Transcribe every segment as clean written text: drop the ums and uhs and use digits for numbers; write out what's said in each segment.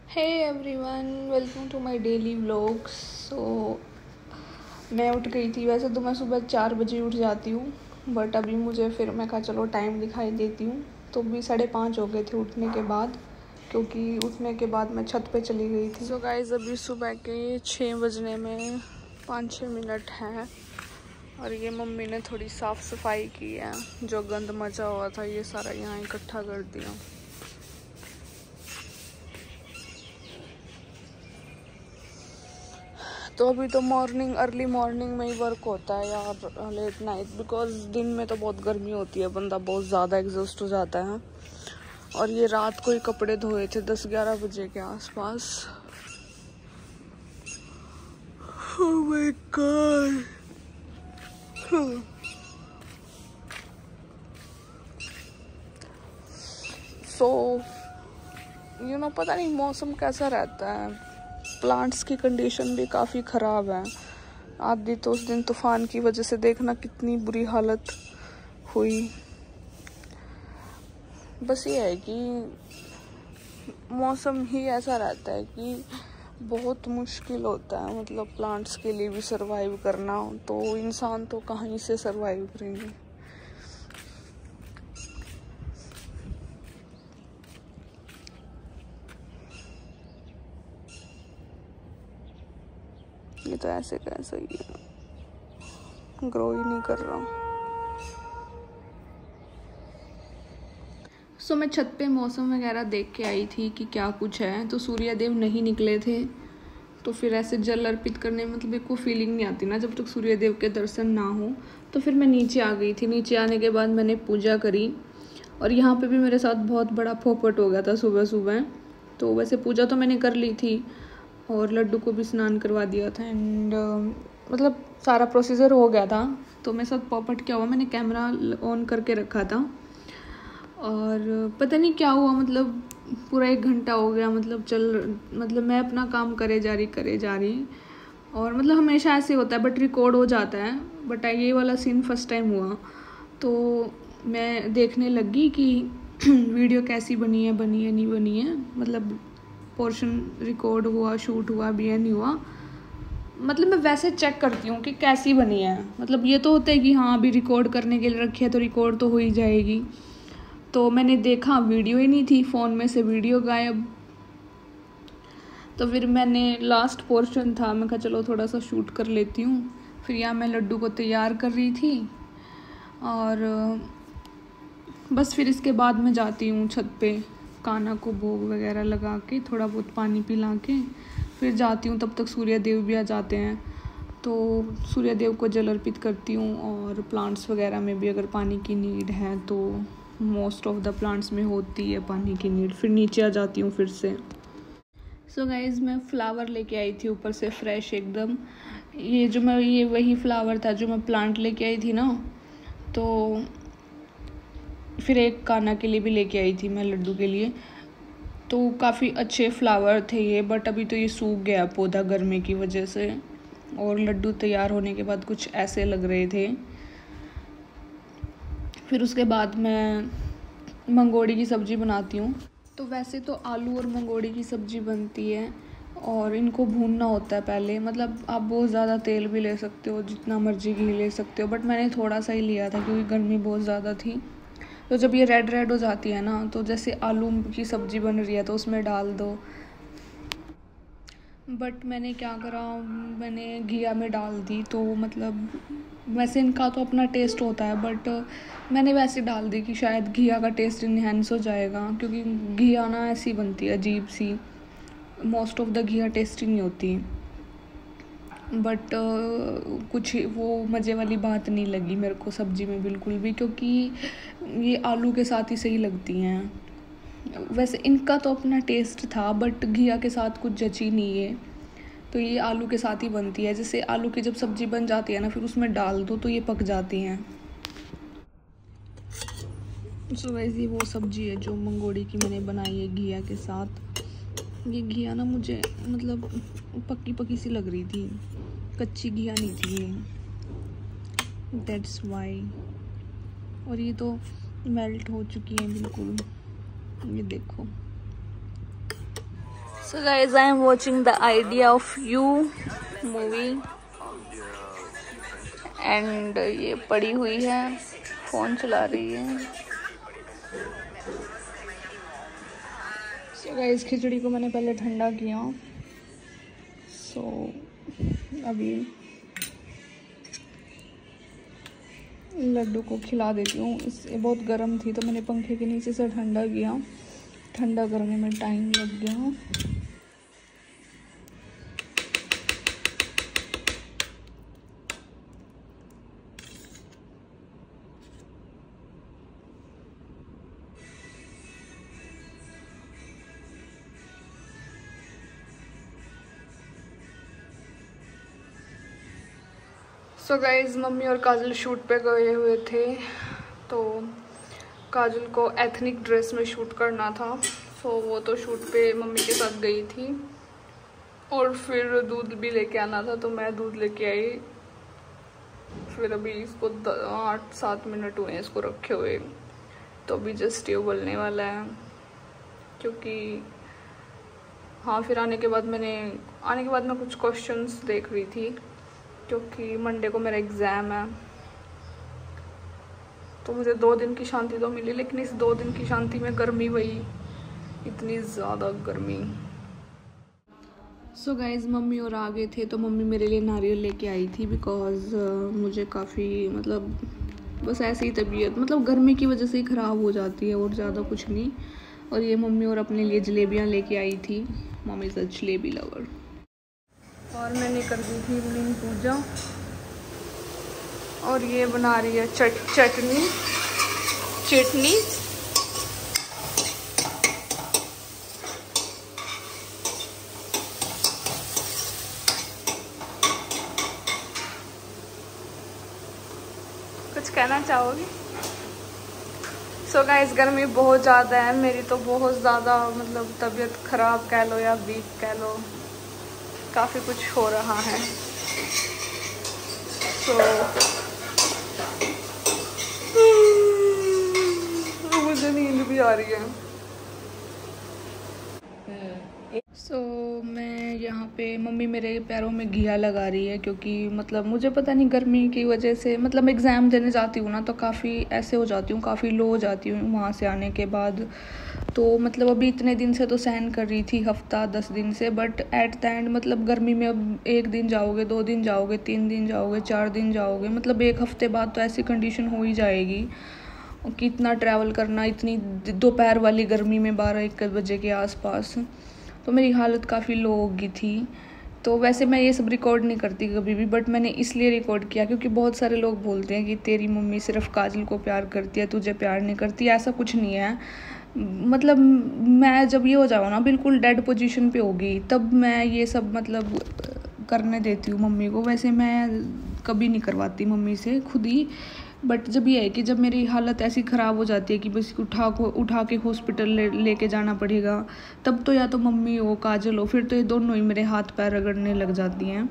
Hey everyone, welcome to my daily vlogs. मैं उठ गई थी। वैसे तो मैं सुबह 4 बजे उठ जाती हूँ, बट अभी मुझे फिर मैं कहा चलो टाइम दिखाई देती हूँ, तो भी 5:30 हो गए थे उठने के बाद, क्योंकि उठने के बाद मैं छत पे चली गई थी। सो गाइस, अभी सुबह के 6 बजने में 5-6 मिनट हैं और ये मम्मी ने थोड़ी साफ़ सफाई की है। जो गंद मचा हुआ था ये सारा यहाँ इकट्ठा कर दिया। तो अभी तो अर्ली मॉर्निंग में ही वर्क होता है यार, लेट नाइट, बिकॉज दिन में तो बहुत गर्मी होती है, बंदा बहुत ज़्यादा एग्जॉस्ट हो जाता है। और ये रात को ही कपड़े धोए थे 10-11 बजे के आसपास। Oh my God. पता नहीं मौसम कैसा रहता है। प्लांट्स की कंडीशन भी काफ़ी ख़राब है। आदि तो उस दिन तूफान की वजह से देखना कितनी बुरी हालत हुई। बस ये है कि मौसम ही ऐसा रहता है कि बहुत मुश्किल होता है, मतलब प्लांट्स के लिए भी सरवाइव करना, तो इंसान तो कहीं से सरवाइव करेंगे। ये तो ऐसे कैसे ही ग्रो ही नहीं कर रहा। सो मैं छत पे मौसम वगैरह देख के आई थी कि क्या कुछ है, तो सूर्यदेव नहीं निकले थे। तो फिर ऐसे जल अर्पित करने में मतलब एक को फीलिंग नहीं आती ना जब तक सूर्यदेव के दर्शन ना हो। तो फिर मैं नीचे आ गई थी। नीचे आने के बाद मैंने पूजा करी, और यहाँ पे भी मेरे साथ बहुत बड़ा पोपट हो गया था सुबह सुबह। तो वैसे पूजा तो मैंने कर ली थी और लड्डू को भी स्नान करवा दिया था, एंड मतलब सारा प्रोसीजर हो गया था। तो मेरे साथ पोपट क्या हुआ, मैंने कैमरा ऑन करके रखा था और पता नहीं क्या हुआ, मतलब पूरा 1 घंटा हो गया, मतलब मैं अपना काम करे जा रही, और मतलब हमेशा ऐसे होता है, बट रिकॉर्ड हो जाता है। बट ये वाला सीन फर्स्ट टाइम हुआ, तो मैं देखने लगी कि वीडियो कैसी बनी है नहीं बनी है, मतलब पोर्शन रिकॉर्ड हुआ, शूट हुआ भी है नहीं हुआ। मतलब मैं वैसे चेक करती हूँ कि कैसी बनी है। मतलब ये तो होता है कि हाँ अभी रिकॉर्ड करने के लिए रखी है तो रिकॉर्ड तो हो ही जाएगी। तो मैंने देखा वीडियो ही नहीं थी, फ़ोन में से वीडियो गायब। तो फिर मैंने लास्ट पोर्शन था, मैं कहा चलो थोड़ा सा शूट कर लेती हूँ। फिर यहाँ मैं लड्डू को तैयार कर रही थी, और बस फिर इसके बाद मैं जाती हूँ छत पे, कान्हा को भोग वगैरह लगा के, थोड़ा बहुत पानी पिला के फिर जाती हूँ। तब तक सूर्यदेव भी आ जाते हैं, तो सूर्यदेव को जल अर्पित करती हूँ। और प्लांट्स वगैरह में भी अगर पानी की नीड है तो मोस्ट ऑफ द प्लांट्स में होती है पानी की नीड। फिर नीचे आ जाती हूँ फिर से। सो गाइज़, मैं फ्लावर लेके आई थी ऊपर से फ्रेश एकदम। ये वही फ्लावर था जो मैं प्लांट लेके आई थी ना। तो फिर एक कान्हा के लिए भी लेके आई थी मैं, लड्डू के लिए। तो काफ़ी अच्छे फ्लावर थे ये, बट अभी तो ये सूख गया पौधा गर्मी की वजह से, और लड्डू तैयार होने के बाद कुछ ऐसे लग रहे थे। फिर उसके बाद मैं मंगोड़ी की सब्ज़ी बनाती हूँ। तो वैसे तो आलू और मंगोड़ी की सब्ज़ी बनती है, और इनको भूनना होता है पहले। मतलब आप बहुत ज़्यादा तेल भी ले सकते हो, जितना मर्जी घी ले सकते हो, बट मैंने थोड़ा सा ही लिया था क्योंकि गर्मी बहुत ज़्यादा थी। तो जब ये रेड रेड हो जाती है ना, तो जैसे आलू की सब्ज़ी बन रही है तो उसमें डाल दो। बट मैंने क्या करा, मैंने घिया में डाल दी। तो मतलब वैसे इनका तो अपना टेस्ट होता है, बट मैंने वैसे डाल दी कि शायद घिया का टेस्ट इन्हेंस हो जाएगा, क्योंकि घिया ना ऐसी बनती है अजीब सी, मोस्ट ऑफ द घिया टेस्टी नहीं होती। बट कुछ वो मज़े वाली बात नहीं लगी मेरे को सब्ज़ी में बिल्कुल भी, क्योंकि ये आलू के साथ ही सही लगती हैं। वैसे इनका तो अपना टेस्ट था, बट घिया के साथ कुछ जची नहीं है, तो ये आलू के साथ ही बनती है। जैसे आलू की जब सब्ज़ी बन जाती है ना, फिर उसमें डाल दो तो ये पक जाती हैं। सो वैसे वो सब्ज़ी है जो मंगोड़ी की मैंने बनाई है घिया के साथ। ये घिया ना मुझे मतलब पक्की पक्की सी लग रही थी, कच्ची घिया नहीं थी ये, दैट्स वाई। और ये तो मेल्ट हो चुकी है बिल्कुल, ये देखो। So guys, I am watching the Idea of You movie and ये पड़ी हुई है, फोन चला रही है। So guys, खिचड़ी को मैंने पहले ठंडा किया। So अभी लड्डू को खिला देती हूँ। इससे बहुत गर्म थी तो मैंने पंखे के नीचे से ठंडा किया। ठंडा करने में टाइम लग गया। सो गाइज, मम्मी और काजल शूट पे गए हुए थे तो काजल को एथनिक ड्रेस में शूट करना था। सो वो तो शूट पे मम्मी के साथ गई थी और फिर दूध भी लेके आना था तो मैं दूध लेके आई। फिर अभी इसको 8-7 मिनट हुए हैं इसको रखे हुए, तो अभी जस्ट ये उबलने वाला है। क्योंकि हाँ, फिर आने के बाद मैं कुछ क्वेश्चंस देख रही थी क्योंकि मंडे को मेरा एग्ज़ाम है। तो मुझे 2 दिन की शांति तो मिली, लेकिन इस 2 दिन की शांति में गर्मी वही, इतनी ज़्यादा गर्मी। सो गाइज, मम्मी और आ गए थे तो मम्मी मेरे लिए नारियल लेके आई थी बिकॉज़ मुझे काफ़ी बस ऐसे ही तबीयत गर्मी की वजह से ही ख़राब हो जाती है और ज़्यादा कुछ नहीं। और ये मम्मी और अपने लिए जलेबियाँ लेके आई थी। Mummy is a jalebi lover. और मैंने कर दी थी इवनिंग पूजा और ये बना रही है चटनी। कुछ कहना चाहोगी? सो गाइस, गर्मी बहुत ज़्यादा है। मेरी तो बहुत ज़्यादा तबीयत ख़राब कह लो या वीक कह लो, काफ़ी कुछ हो रहा है। तो मुझे नींद भी आ रही है। मैं यहाँ पे मम्मी मेरे पैरों में घिया लगा रही है क्योंकि मुझे पता नहीं गर्मी की वजह से एग्ज़ाम देने जाती हूँ ना तो काफ़ी ऐसे हो जाती हूँ, काफ़ी लो हो जाती हूँ वहाँ से आने के बाद। तो अभी इतने दिन से तो सहन कर रही थी, हफ्ता 10 दिन से, बट एट द एंड गर्मी में अब 1 दिन जाओगे, 2 दिन जाओगे, 3 दिन जाओगे, 4 दिन जाओगे, 1 हफ्ते बाद तो ऐसी कंडीशन हो ही जाएगी कि इतना ट्रैवल करना इतनी दोपहर वाली गर्मी में 12-1 बजे के आसपास। तो मेरी हालत काफ़ी लो हो गई थी। तो वैसे मैं ये सब रिकॉर्ड नहीं करती कभी भी, बट मैंने इसलिए रिकॉर्ड किया क्योंकि बहुत सारे लोग बोलते हैं कि तेरी मम्मी सिर्फ काजल को प्यार करती है, तुझे प्यार नहीं करती। ऐसा कुछ नहीं है। मैं जब ये हो जाऊँ ना, बिल्कुल डेड पोजीशन पे होगी, तब मैं ये सब करने देती हूँ मम्मी को। वैसे मैं कभी नहीं करवाती मम्मी से खुद ही। बट जब ये है कि जब मेरी हालत ऐसी ख़राब हो जाती है कि बस उठा के हॉस्पिटल लेके जाना पड़ेगा, तब तो या तो मम्मी हो, काजल हो, फिर तो ये दोनों ही मेरे हाथ पैर रगड़ने लग जाती हैं।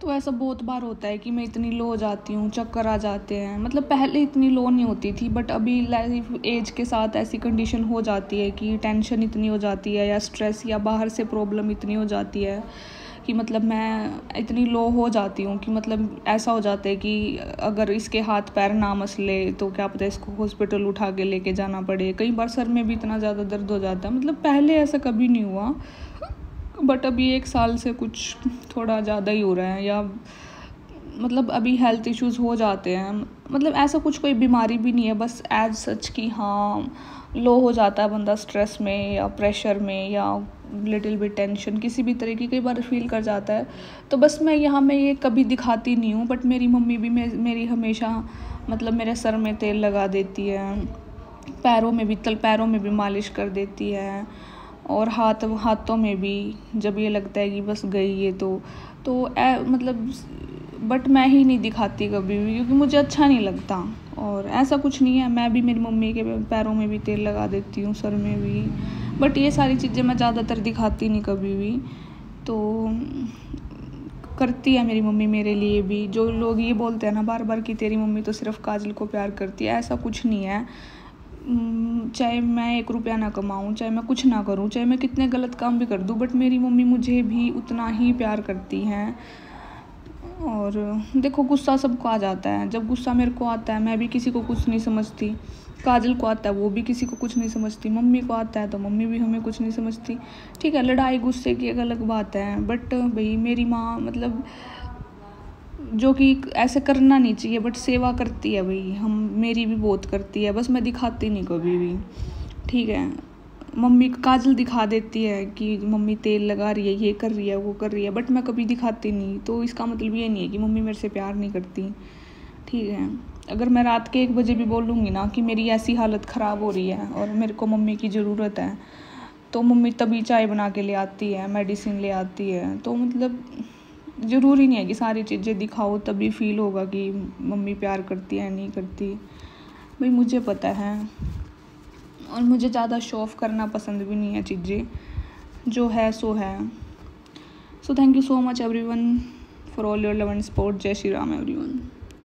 तो ऐसा बहुत बार होता है कि मैं इतनी लो हो जाती हूँ, चक्कर आ जाते हैं। पहले इतनी लो नहीं होती थी, बट अभी लाइफ एज के साथ ऐसी कंडीशन हो जाती है कि टेंशन इतनी हो जाती है या स्ट्रेस या बाहर से प्रॉब्लम इतनी हो जाती है कि मैं इतनी लो हो जाती हूँ कि ऐसा हो जाता है कि अगर इसके हाथ पैर ना मसले तो क्या पता इसको हॉस्पिटल उठा के लेके जाना पड़े। कई बार सर में भी इतना ज़्यादा दर्द हो जाता है। पहले ऐसा कभी नहीं हुआ, बट अभी 1 साल से कुछ थोड़ा ज़्यादा ही हो रहा है। या अभी हेल्थ इश्यूज़ हो जाते हैं। ऐसा कुछ कोई बीमारी भी नहीं है, बस एज सच कि हाँ, लो हो जाता है बंदा स्ट्रेस में या प्रेशर में या लिटिल बिट टेंशन, किसी भी तरह की कई बार फील कर जाता है। तो बस मैं ये कभी दिखाती नहीं हूँ, बट मेरी मम्मी भी मेरी हमेशा मेरे सर में तेल लगा देती है, पैरों में भी मालिश कर देती है, और हाथों में भी, जब ये लगता है कि बस गई ये तो बट मैं ही नहीं दिखाती कभी भी क्योंकि मुझे अच्छा नहीं लगता। और ऐसा कुछ नहीं है, मैं भी मेरी मम्मी के पैरों में भी तेल लगा देती हूँ, सर में भी, बट ये सारी चीज़ें मैं ज़्यादातर दिखाती नहीं कभी भी। तो करती है मेरी मम्मी मेरे लिए भी। जो लोग ये बोलते हैं ना बार बार कि तेरी मम्मी तो सिर्फ काजल को प्यार करती है, ऐसा कुछ नहीं है। चाहे मैं 1 रुपया ना कमाऊँ, चाहे मैं कुछ ना करूँ, चाहे मैं कितने गलत काम भी कर दूँ, बट मेरी मम्मी मुझे भी उतना ही प्यार करती हैं। और देखो गुस्सा सबको आ जाता है, जब गुस्सा मेरे को आता है मैं भी किसी को कुछ नहीं समझती, काजल को आता है वो भी किसी को कुछ नहीं समझती, मम्मी को आता है तो मम्मी भी हमें कुछ नहीं समझती। ठीक है, लड़ाई गुस्से की एक अलग बात है, बट भाई मेरी माँ मतलब जो कि ऐसे करना नहीं चाहिए, बट सेवा करती है भाई, हम मेरी भी बहुत करती है, बस मैं दिखाती नहीं कभी भी। ठीक है, मम्मी काजल दिखा देती है कि मम्मी तेल लगा रही है, ये कर रही है, वो कर रही है, बट मैं कभी दिखाती नहीं, तो इसका मतलब ये नहीं है कि मम्मी मेरे से प्यार नहीं करती। ठीक है, अगर मैं रात के 1 बजे भी बोलूँगी ना कि मेरी ऐसी हालत ख़राब हो रही है और मेरे को मम्मी की ज़रूरत है, तो मम्मी तभी चाय बना के ले आती है, मेडिसिन ले आती है। तो मतलब ज़रूरी नहीं है कि सारी चीज़ें दिखाओ तभी फील होगा कि मम्मी प्यार करती है नहीं करती। भाई मुझे पता है, और मुझे ज़्यादा शो ऑफ करना पसंद भी नहीं है, चीज़ें जो है सो है। So thank you so much everyone for all your love and support. जय श्री राम एवरीवन।